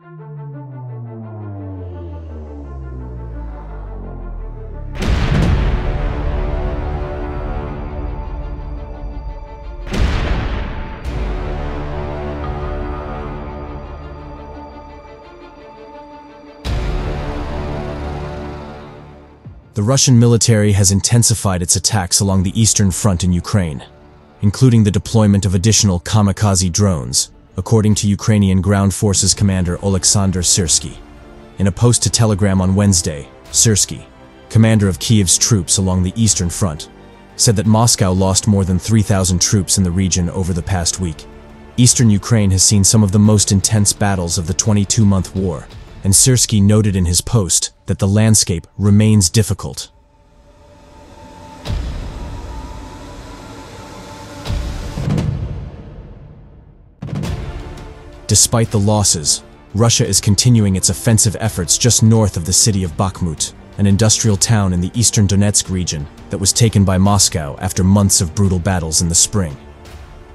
The Russian military has intensified its attacks along the eastern front in Ukraine, including the deployment of additional kamikaze drones, according to Ukrainian Ground Forces Commander Oleksandr Syrsky. In a post to Telegram on Wednesday, Syrsky, commander of Kyiv's troops along the eastern front, said that Moscow lost more than 3,000 troops in the region over the past week. Eastern Ukraine has seen some of the most intense battles of the 22-month war, and Syrsky noted in his post that the landscape remains difficult. Despite the losses, Russia is continuing its offensive efforts just north of the city of Bakhmut, an industrial town in the eastern Donetsk region that was taken by Moscow after months of brutal battles in the spring.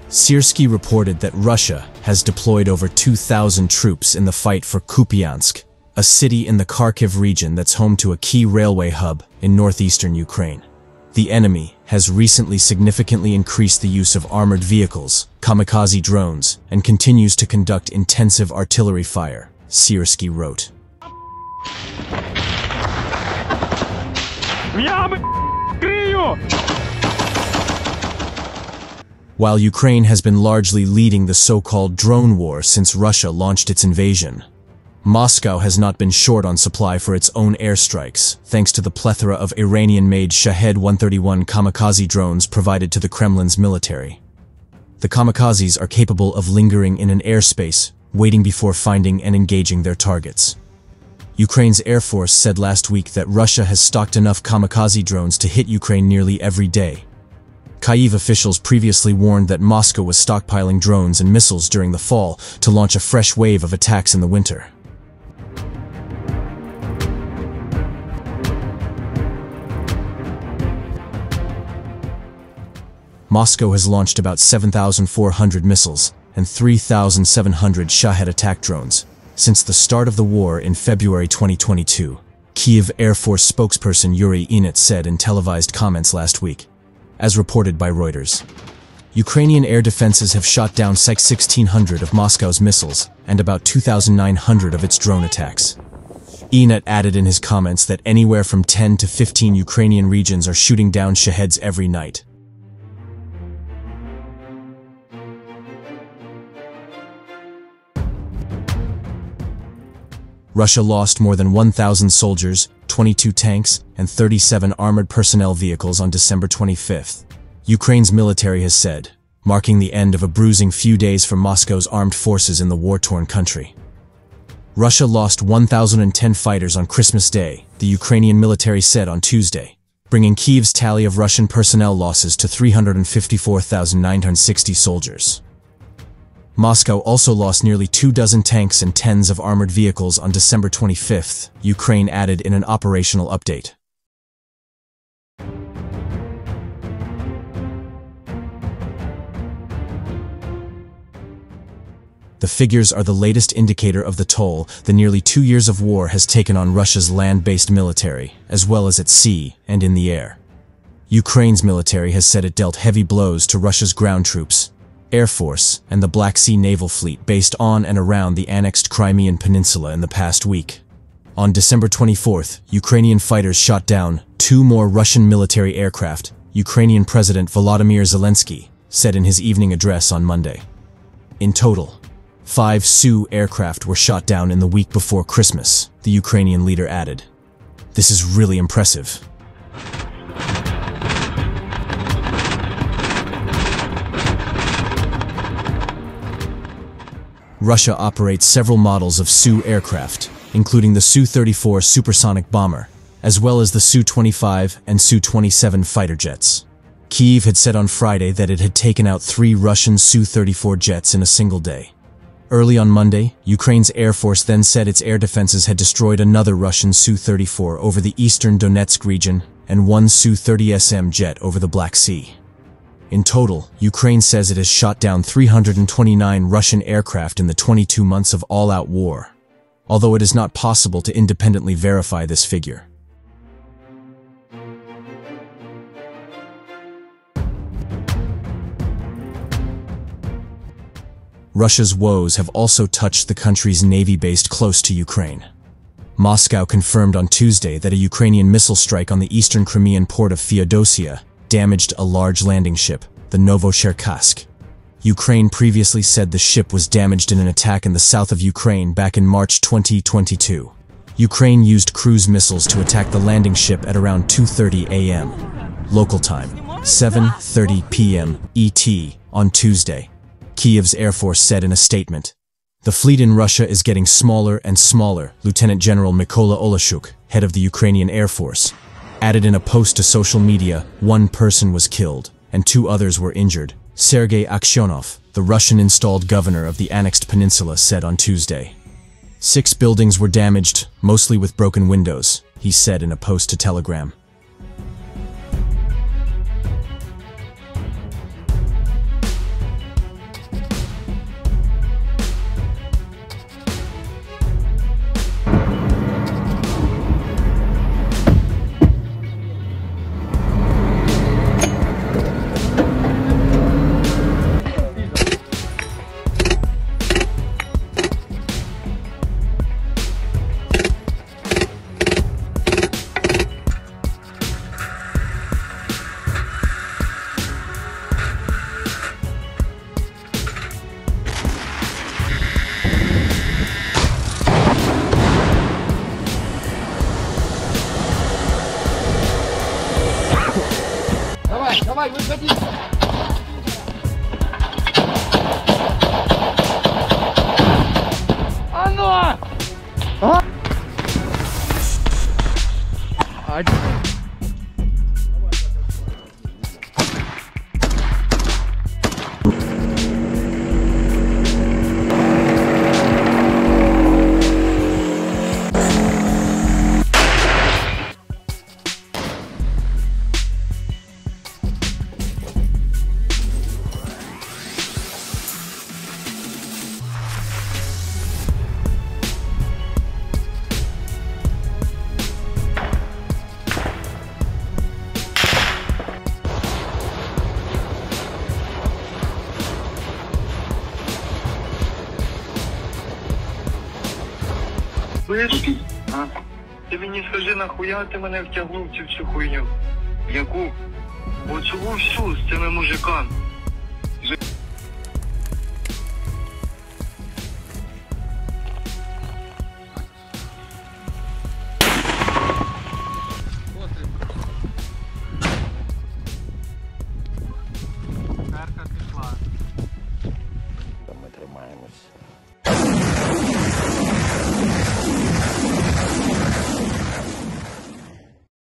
Syrsky reported that Russia has deployed over 2,000 troops in the fight for Kupiansk, a city in the Kharkiv region that's home to a key railway hub in northeastern Ukraine. The enemy has recently significantly increased the use of armored vehicles, kamikaze drones, and continues to conduct intensive artillery fire, Syrsky wrote. While Ukraine has been largely leading the so-called drone war since Russia launched its invasion, Moscow has not been short on supply for its own airstrikes, thanks to the plethora of Iranian-made Shahed 131 kamikaze drones provided to the Kremlin's military. The kamikazes are capable of lingering in an airspace, waiting before finding and engaging their targets. Ukraine's Air Force said last week that Russia has stocked enough kamikaze drones to hit Ukraine nearly every day. Kyiv officials previously warned that Moscow was stockpiling drones and missiles during the fall to launch a fresh wave of attacks in the winter. Moscow has launched about 7,400 missiles and 3,700 Shahed attack drones since the start of the war in February 2022, Kyiv Air Force spokesperson Yuri Ihnat said in televised comments last week, as reported by Reuters. Ukrainian air defenses have shot down 1,600 of Moscow's missiles and about 2,900 of its drone attacks. Ihnat added in his comments that anywhere from 10 to 15 Ukrainian regions are shooting down Shaheds every night. Russia lost more than 1,000 soldiers, 22 tanks, and 37 armored personnel vehicles on December 25th, Ukraine's military has said, marking the end of a bruising few days for Moscow's armed forces in the war-torn country. Russia lost 1,010 fighters on Christmas Day, the Ukrainian military said on Tuesday, bringing Kyiv's tally of Russian personnel losses to 354,960 soldiers. Moscow also lost nearly 24 tanks and tens of armored vehicles on December 25th, Ukraine added in an operational update. The figures are the latest indicator of the toll the nearly 2 years of war has taken on Russia's land-based military, as well as at sea and in the air. Ukraine's military has said it dealt heavy blows to Russia's ground troops, Air Force, and the Black Sea Naval Fleet based on and around the annexed Crimean Peninsula in the past week. On December 24th, Ukrainian fighters shot down 2 more Russian military aircraft, Ukrainian President Volodymyr Zelensky said in his evening address on Monday. In total, 5 Su aircraft were shot down in the week before Christmas, the Ukrainian leader added. This is really impressive. Russia operates several models of Su aircraft, including the Su-34 supersonic bomber, as well as the Su-25 and Su-27 fighter jets. Kyiv had said on Friday that it had taken out 3 Russian Su-34 jets in a single day. Early on Monday, Ukraine's Air Force then said its air defenses had destroyed another Russian Su-34 over the eastern Donetsk region and 1 Su-30SM jet over the Black Sea. In total, Ukraine says it has shot down 329 Russian aircraft in the 22 months of all-out war. although it is not possible to independently verify this figure. Russia's woes have also touched the country's navy based close to Ukraine. Moscow confirmed on Tuesday that a Ukrainian missile strike on the eastern Crimean port of Feodosia damaged a large landing ship, the Novocherkassk. Ukraine previously said the ship was damaged in an attack in the south of Ukraine back in March 2022. Ukraine used cruise missiles to attack the landing ship at around 2:30 a.m. local time, 7:30 p.m. ET on Tuesday. Kiev's Air Force said in a statement. The fleet in Russia is getting smaller and smaller, Lieutenant General Mykola Oleshuk, head of the Ukrainian Air Force, added in a post to social media, one person was killed and 2 others were injured. Sergei Aksyonov, the Russian-installed governor of the annexed peninsula, said on Tuesday. 6 buildings were damaged, mostly with broken windows, he said in a post to Telegram. Давай, выходи! А ну! Ага! Слышь, ти мені скажи, нахуя ти мене втягнув в цю всю хуйню? Яку? Оцю всю з цими мужиками.